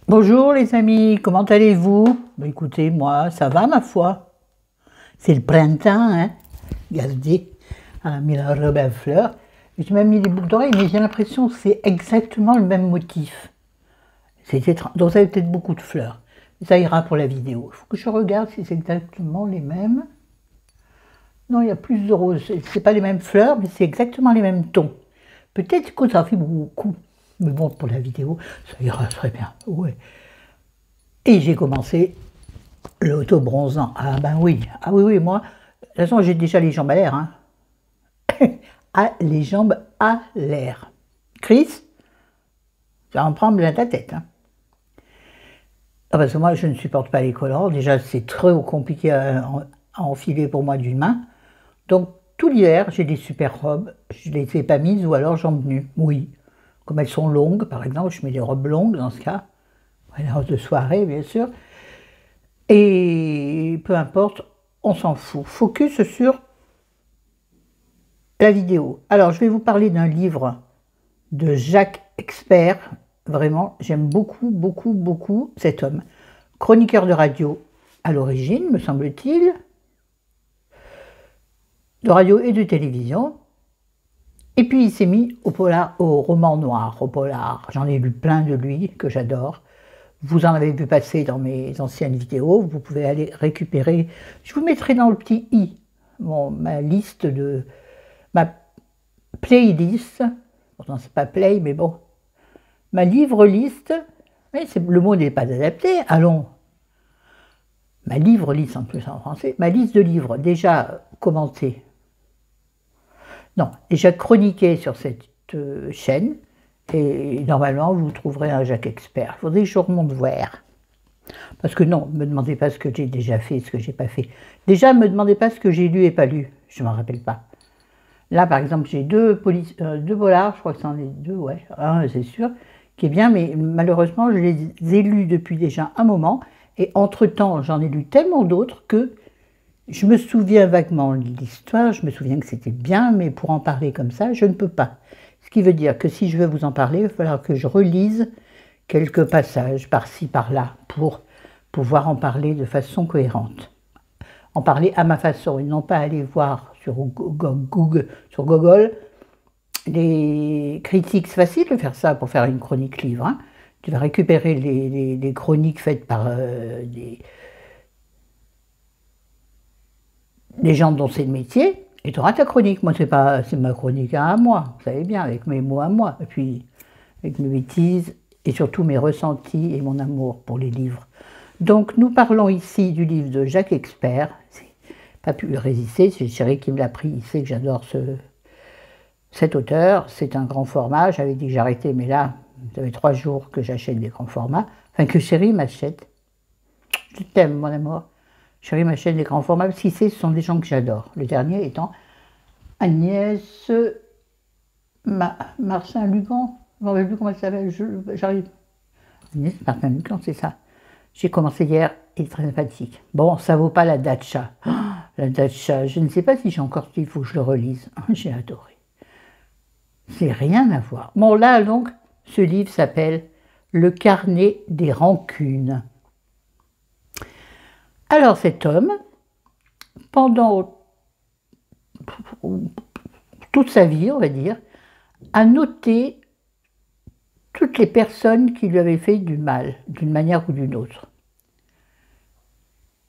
Bonjour les amis, comment allez-vous? Écoutez, moi, ça va ma foi. C'est le printemps, hein. Regardez, elle a mis la robe à fleurs. J'ai même mis des boucles d'oreilles, mais j'ai l'impression que c'est exactement le même motif. C'est étrange. Donc ça a peut-être beaucoup de fleurs. Ça ira pour la vidéo. Il faut que je regarde si c'est exactement les mêmes. Non, il y a plus de roses. C'est pas les mêmes fleurs, mais c'est exactement les mêmes tons. Peut-être que ça fait beaucoup. Mais bon, pour la vidéo, ça ira très bien. Ouais. Et j'ai commencé l'auto-bronzant. Ah ben oui, ah oui, oui, moi, de toute façon, j'ai déjà les jambes à l'air. Hein. Ah, les jambes à l'air. Chris, ça en prend plein ta tête. Hein. Ah, parce que moi, je ne supporte pas les collants. Déjà, c'est très compliqué à enfiler pour moi d'une main. Donc, tout l'hiver, j'ai des super robes. Je ne les ai pas mises ou alors jambes nues. Oui. Comme elles sont longues, par exemple, je mets des robes longues dans ce cas. Les robes de soirée, bien sûr. Et peu importe, on s'en fout. Focus sur la vidéo. Alors, je vais vous parler d'un livre de Jacques Expert. Vraiment, j'aime beaucoup, beaucoup, beaucoup cet homme. Chroniqueur de radio à l'origine, me semble-t-il, de radio et de télévision. Et puis, il s'est mis au polar, au roman noir, au polar. J'en ai lu plein de lui, que j'adore. Vous en avez vu passer dans mes anciennes vidéos. Vous pouvez aller récupérer. Je vous mettrai dans le petit i ma liste de... ma playlist, pourtant c'est pas play, mais bon, ma livre-liste, mais le mot n'est pas adapté, allons, ma livre-liste en plus en français, ma liste de livres déjà commentée, non, déjà chroniquée sur cette chaîne, et normalement vous trouverez un Jacques Expert. Il faudrait que je remonte voir. Parce que non, ne me demandez pas ce que j'ai déjà fait, ce que j'ai pas fait. Déjà, ne me demandez pas ce que j'ai lu et pas lu, je ne m'en rappelle pas. Là, par exemple, j'ai deux polars, je crois que c'en est deux, ouais, un, c'est sûr, qui est bien, mais malheureusement, je les ai lus depuis déjà un moment, et entre-temps, j'en ai lu tellement d'autres que je me souviens vaguement de l'histoire, je me souviens que c'était bien, mais pour en parler comme ça, je ne peux pas. Ce qui veut dire que si je veux vous en parler, il va falloir que je relise quelques passages par-ci, par-là, pour pouvoir en parler de façon cohérente. En parler à ma façon, et non pas aller voir sur Google, les critiques. C'est facile de faire ça pour faire une chronique livre. Hein. Tu vas récupérer les chroniques faites par des gens dont c'est le métier, et tu auras ta chronique. Moi, c'est ma chronique à moi, vous savez bien, avec mes mots à moi, et puis avec mes bêtises, et surtout mes ressentis et mon amour pour les livres. Donc, nous parlons ici du livre de Jacques Expert. Pas pu résister, c'est Chéri qui me l'a pris, il sait que j'adore cet auteur, c'est un grand format, j'avais dit que j'arrêtais, mais là, ça fait 3 jours que j'achète des grands formats, enfin que Chéri m'achète. Je t'aime mon amour, Chéri m'achète des grands formats, parce qu'il sait, ce sont des gens que j'adore. Le dernier étant Agnès Martin-Lugan, je ne me rappelle plus comment elle s'appelle, j'arrive. Agnès Martin-Lugan, c'est ça. J'ai commencé hier, il est très sympathique. Bon, ça vaut pas la Dacha. La Dacha, je ne sais pas si j'ai encore, il faut que je le relise. J'ai adoré. C'est rien à voir. Bon, là, donc, ce livre s'appelle Le carnet des rancunes. Alors, cet homme, pendant toute sa vie, on va dire, a noté toutes les personnes qui lui avaient fait du mal, d'une manière ou d'une autre.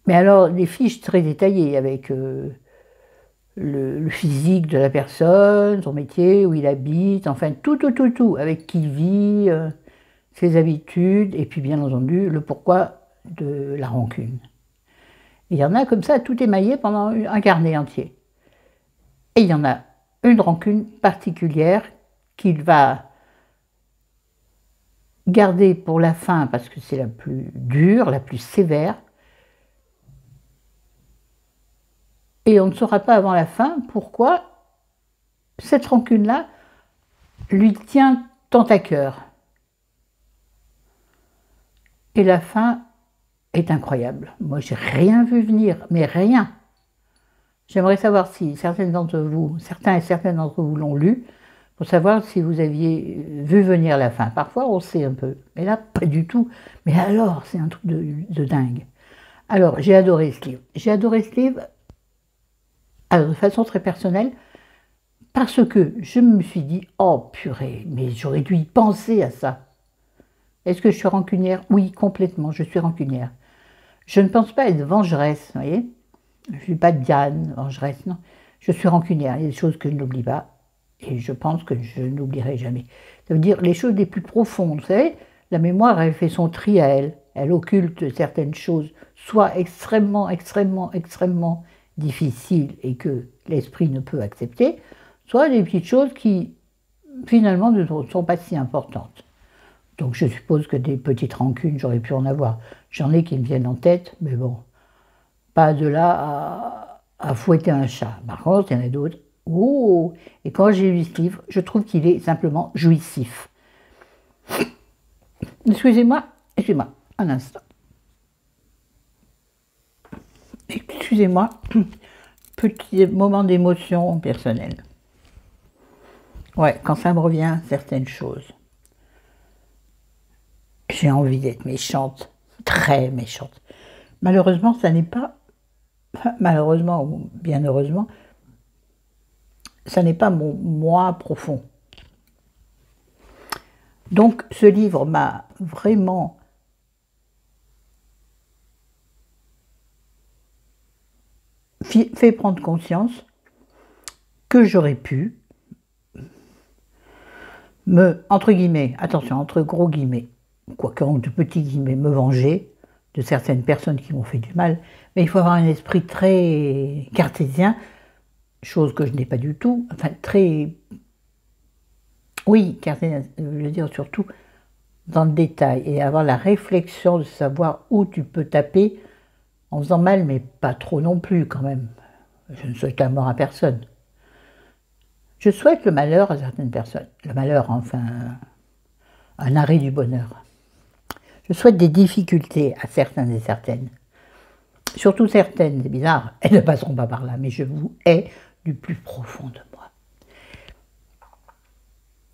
Mais alors, des fiches très détaillées avec le physique de la personne, son métier, où il habite, enfin tout, avec qui il vit, ses habitudes, et puis bien entendu, le pourquoi de la rancune. Et il y en a comme ça, tout émaillé pendant un carnet entier. Et il y en a une rancune particulière qu'il va garder pour la fin, parce que c'est la plus dure, la plus sévère, et on ne saura pas avant la fin pourquoi cette rancune-là lui tient tant à cœur. Et la fin est incroyable. Moi, j'ai rien vu venir, mais rien. J'aimerais savoir si certains et certaines d'entre vous l'ont lu, pour savoir si vous aviez vu venir la fin. Parfois, on sait un peu, mais là, pas du tout. Mais alors, c'est un truc de dingue. Alors, j'ai adoré ce livre. J'ai adoré ce livre, alors, de façon très personnelle, parce que je me suis dit, oh purée, mais j'aurais dû y penser à ça. Est-ce que je suis rancunière? Oui, complètement, je suis rancunière. Je ne pense pas être vengeresse, vous voyez. Je ne suis pas Diane, vengeresse, non. Je suis rancunière, il y a des choses que je n'oublie pas, et je pense que je n'oublierai jamais. Ça veut dire les choses les plus profondes, vous savez, la mémoire, elle fait son tri à elle. Elle occulte certaines choses, soit extrêmement, extrêmement, extrêmement difficiles et que l'esprit ne peut accepter, soit des petites choses qui, finalement, ne sont pas si importantes. Donc je suppose que des petites rancunes, j'aurais pu en avoir. J'en ai qui me viennent en tête, mais bon, pas de là à fouetter un chat. Par contre, il y en a d'autres. Oh! Et quand j'ai lu ce livre, je trouve qu'il est simplement jouissif. Excusez-moi, excusez-moi, un instant. Excusez-moi, petit moment d'émotion personnelle. Ouais, quand ça me revient, certaines choses. J'ai envie d'être méchante, très méchante. Malheureusement, ça n'est pas, malheureusement ou bien heureusement, ça n'est pas mon moi profond. Donc ce livre m'a vraiment fait prendre conscience que j'aurais pu me, entre guillemets, attention, entre gros guillemets, quoique de petits guillemets, me venger de certaines personnes qui m'ont fait du mal, mais il faut avoir un esprit très cartésien, chose que je n'ai pas du tout, enfin très, oui, cartésien, je veux dire surtout dans le détail, et avoir la réflexion de savoir où tu peux taper en faisant mal, mais pas trop non plus quand même. Je ne souhaite la mort à personne. Je souhaite le malheur à certaines personnes. Le malheur, enfin, un arrêt du bonheur. Je souhaite des difficultés à certains et certaines. Surtout certaines, c'est bizarre, elles ne passeront pas par là, mais je vous hais du plus profond de moi.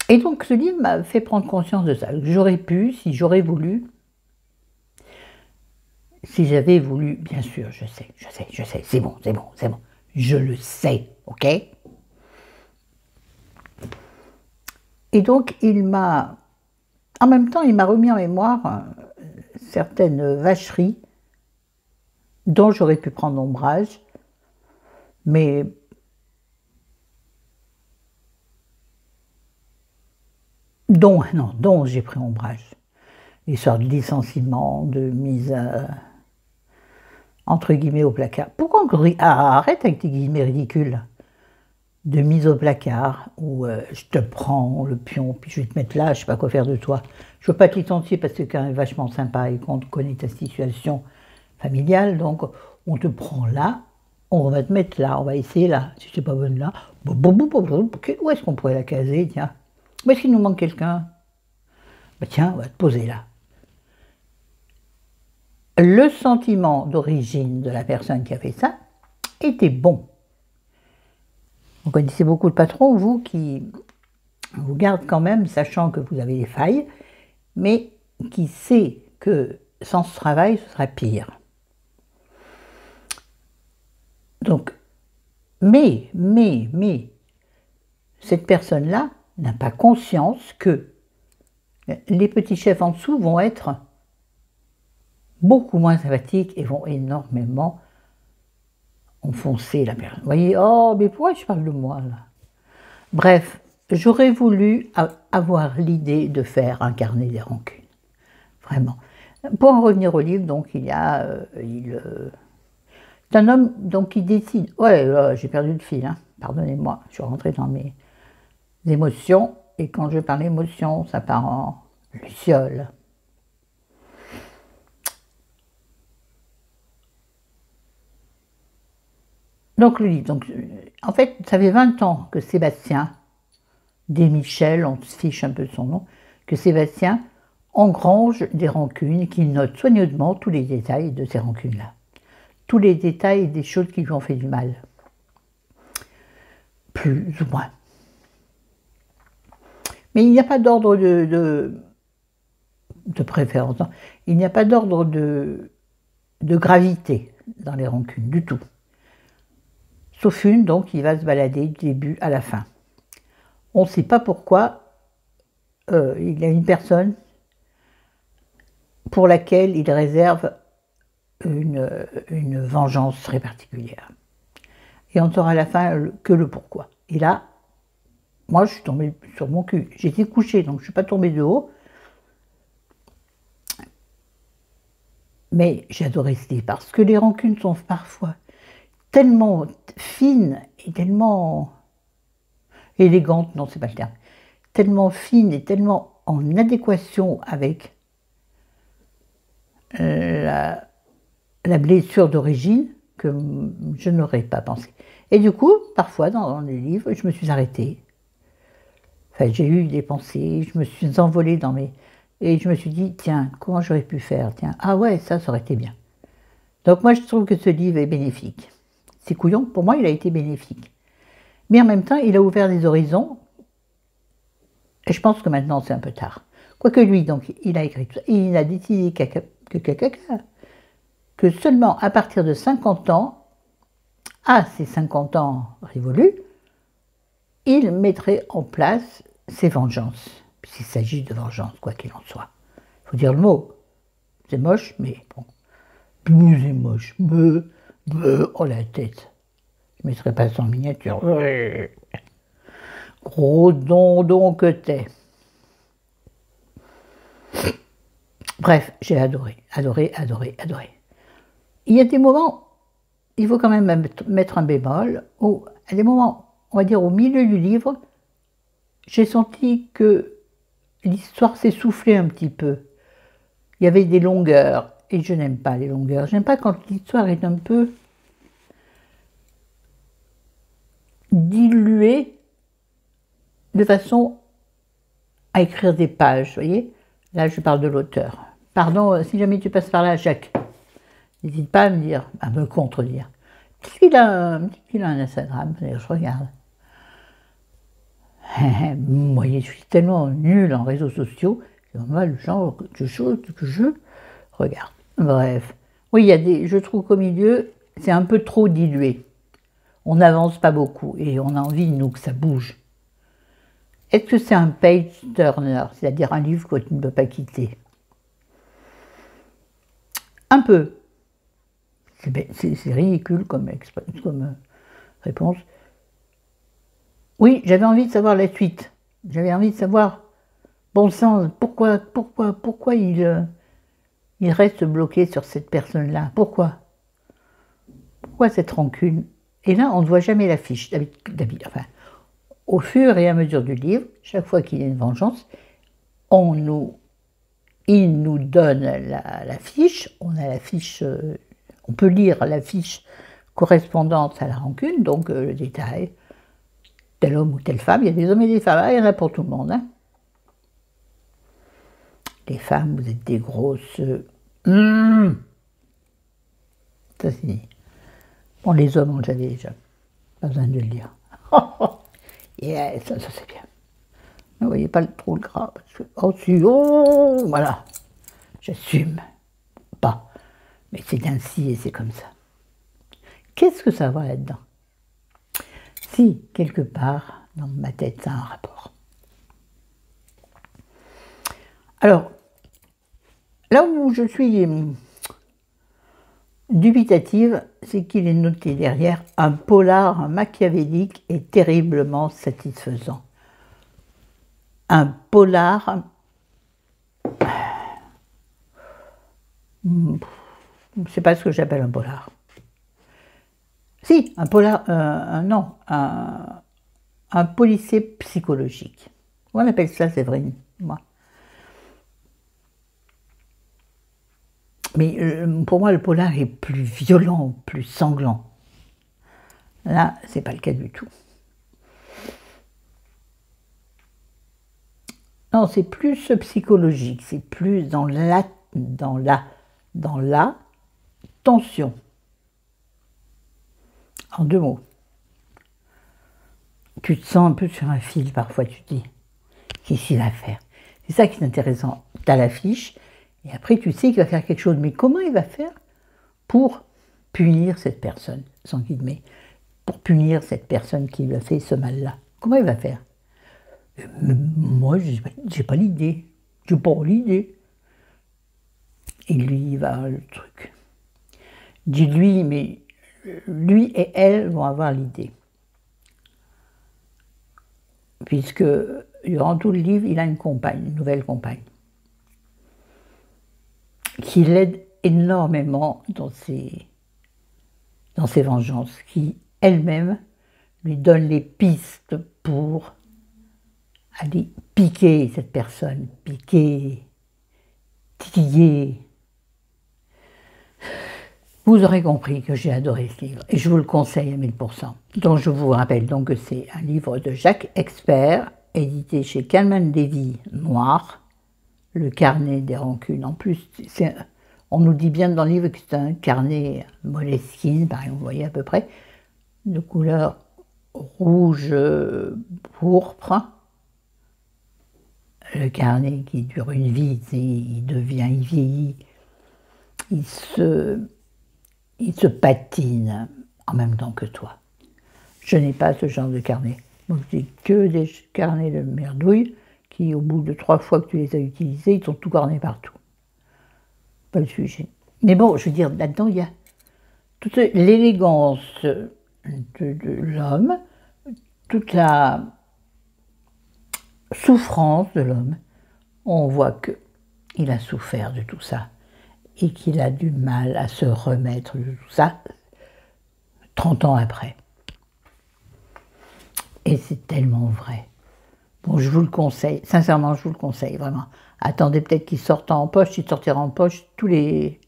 Et donc ce livre m'a fait prendre conscience de ça. J'aurais pu, si j'aurais voulu, si j'avais voulu, bien sûr, je sais, c'est bon, je le sais, ok? Et donc il m'a, en même temps, il m'a remis en mémoire certaines vacheries dont j'aurais pu prendre ombrage, mais dont j'ai pris ombrage. L'histoire de licenciement, de mise entre guillemets au placard. Pourquoi arrête avec tes guillemets ridicules. De mise au placard, où je te prends le pion, puis je vais te mettre là, je ne sais pas quoi faire de toi. Je ne veux pas te licencier parce que c'est quand même vachement sympa et qu'on connaît ta situation familiale, donc on te prend là, on va te mettre là, on va essayer là, si tu n'es pas bonne là, où est-ce qu'on pourrait la caser, tiens? Où est-ce qu'il nous manque quelqu'un? Bah tiens, on va te poser là. Le sentiment d'origine de la personne qui a fait ça était bon. Vous connaissez beaucoup de patrons, vous, qui vous gardent quand même, sachant que vous avez des failles, mais qui sait que sans ce travail, ce sera pire. Donc, mais, cette personne-là n'a pas conscience que les petits chefs en dessous vont être beaucoup moins sympathiques et vont énormément enfoncer la personne. Vous voyez, oh, mais pourquoi je parle de moi là? Bref, j'aurais voulu avoir l'idée de faire un carnet des rancunes. Vraiment. Pour en revenir au livre, donc, il y a... c'est un homme donc, qui décide... Ouais, j'ai perdu le fil, hein. Pardonnez-moi, je suis rentrée dans mes émotions, et quand je parle d'émotions, ça part en luciole. Donc le livre, donc, en fait, ça fait 20 ans que Sébastien, Desmichel, on se fiche un peu de son nom, que Sébastien engrange des rancunes, qu'il note soigneusement tous les détails de ces rancunes-là. Tous les détails des choses qui lui ont fait du mal. Plus ou moins. Mais il n'y a pas d'ordre de préférence, non. Il n'y a pas d'ordre de gravité dans les rancunes, du tout. Sauf une, donc, qui va se balader du début à la fin. On ne sait pas pourquoi il y a une personne pour laquelle il réserve une vengeance très particulière. Et on ne saura à la fin que le pourquoi. Et là, moi, je suis tombée sur mon cul. J'étais couchée, donc je ne suis pas tombée de haut. Mais j'ai adoré ce livre, parce que les rancunes sont parfois tellement fines et tellement élégantes, non, c'est pas le terme, tellement fines et tellement en adéquation avec la blessure d'origine que je n'aurais pas pensé. Et du coup, parfois, dans les livres, je me suis arrêtée. Enfin, j'ai eu des pensées, je me suis envolée dans mes... Et je me suis dit, tiens, comment j'aurais pu faire? Tiens, ah ouais, ça aurait été bien. Donc moi, je trouve que ce livre est bénéfique. C'est couillon, pour moi, il a été bénéfique. Mais en même temps, il a ouvert des horizons. Et je pense que maintenant, c'est un peu tard. Quoique lui, donc, il a écrit tout ça. Et il a décidé que seulement à partir de 50 ans, à ses 50 ans révolus, il mettrait en place ses vengeances. Puisqu'il s'agit de vengeance, quoi qu'il en soit. Il faut dire le mot. C'est moche, mais bon. Plus c'est moche. Oh la tête. Je ne mettrai pas ça en miniature. Gros dondon que t'es. Bref, j'ai adoré, adoré, adoré, adoré. Il y a des moments, il faut quand même mettre un bémol, où à des moments, on va dire au milieu du livre, j'ai senti que l'histoire s'essoufflait un petit peu. Il y avait des longueurs, et je n'aime pas les longueurs. Je n'aime pas quand l'histoire est un peu diluée de façon à écrire des pages, vous voyez. Là, je parle de l'auteur. Pardon, si jamais tu passes par là, Jacques, n'hésite pas à me dire, à me contredire. Il a un Instagram, je regarde. Vous voyez, je suis tellement nulle en réseaux sociaux, c'est vraiment le genre de choses que je regarde. Bref. Oui, il y a des, je trouve qu'au milieu, c'est un peu trop dilué. On n'avance pas beaucoup et on a envie, nous, que ça bouge. Est-ce que c'est un page turner, c'est-à-dire un livre que tu ne peux pas quitter? Un peu. C'est ridicule comme réponse. Oui, j'avais envie de savoir la suite. J'avais envie de savoir, bon sang, pourquoi il reste bloqué sur cette personne-là? Pourquoi? Pourquoi cette rancune? Et là, on ne voit jamais l'affiche. Enfin, au fur et à mesure du livre, chaque fois qu'il y a une vengeance, il nous donne la fiche. On a la fiche, on peut lire la fiche correspondante à la rancune, donc le détail. Tel homme ou telle femme, il y a des hommes et des femmes, il y en a pour tout le monde. Hein. Les femmes, vous êtes des grosses... Ça c'est dit. Bon, les hommes, on le savait déjà. Pas besoin de le dire. Yeah, ça c'est bien. Ne voyez pas trop le gras. Parce que, voilà. J'assume. Pas. Mais c'est ainsi et c'est comme ça. Qu'est-ce que ça va là-dedans? Si, quelque part, dans ma tête, ça a un rapport. Alors, là où je suis dubitative, c'est qu'il est noté derrière un polar machiavélique et terriblement satisfaisant. Un polar... C'est pas ce que j'appelle un polar. Si, un polar, non, un policier psychologique. On appelle ça, Séverine, moi. Mais pour moi, le polar est plus violent, plus sanglant. Là, c'est pas le cas du tout. Non, c'est plus psychologique, c'est plus dans la tension. En 2 mots. Tu te sens un peu sur un fil parfois, tu te dis. qu'est-ce qu'il va faire? C'est ça qui est intéressant. Tu as l'affiche, et après tu sais qu'il va faire quelque chose. Mais comment il va faire pour punir cette personne, sans guillemets, pour punir cette personne qui lui a fait ce mal-là? Comment il va faire? Moi, j'ai pas l'idée. J'ai pas l'idée. Et lui, il va avoir le truc. Dis-lui, mais lui et elle vont avoir l'idée. Puisque durant tout le livre, il a une compagne, une nouvelle compagne, qui l'aide énormément dans ses vengeances, qui elle-même lui donne les pistes pour aller piquer cette personne, piquer, titiller. Vous aurez compris que j'ai adoré ce livre et je vous le conseille à 1000%. Donc je vous rappelle donc que c'est un livre de Jacques Expert, édité chez Calman Levy Noir, Le carnet des rancunes. En plus, on nous dit bien dans le livre que c'est un carnet Moleskine, par exemple, vous voyez à peu près, de couleur rouge pourpre. Le carnet qui dure une vie, il vieillit, il se patine en même temps que toi. Je n'ai pas ce genre de carnet. Donc j'ai que des carnets de merdouille qui, au bout de 3 fois que tu les as utilisés, ils sont tout cornés partout. Pas le sujet. Mais bon, je veux dire, là-dedans, il y a toute l'élégance de l'homme, toute la souffrance de l'homme. On voit qu'il a souffert de tout ça et qu'il a du mal à se remettre de tout ça 30 ans après. Et c'est tellement vrai. Bon, je vous le conseille, sincèrement, je vous le conseille, vraiment. Attendez peut-être qu'il sorte en poche, il sortira en poche tous les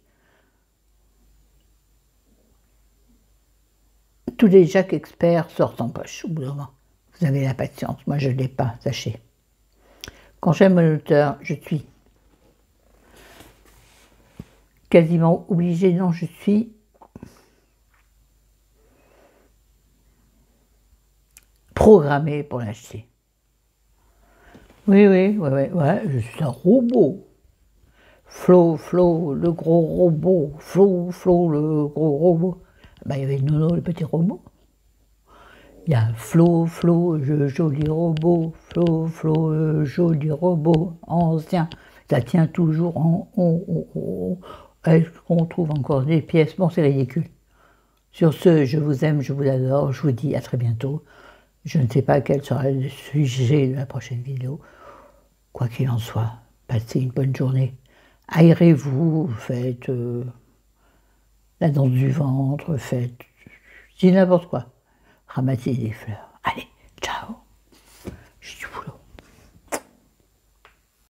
Jacques Expert sortent en poche au bout d'un moment. Vous avez la patience, moi je ne l'ai pas, sachez. Quand j'aime un auteur, je suis quasiment obligée, non, je suis programmée pour l'acheter. Oui, je suis un robot. Flo, le gros robot. Flo, le gros robot. Ben, il y avait Nono, le petit robot. Il y a Flo, joli robot. Flo, joli robot ancien. Ça tient toujours en haut. Est-ce qu'on trouve encore des pièces? Bon, c'est ridicule. Sur ce, je vous aime, je vous adore. Je vous dis à très bientôt. Je ne sais pas quel sera le sujet de la prochaine vidéo. Quoi qu'il en soit, passez une bonne journée. Aérez-vous, faites la danse du ventre, faites n'importe quoi. Ramassez des fleurs. Allez.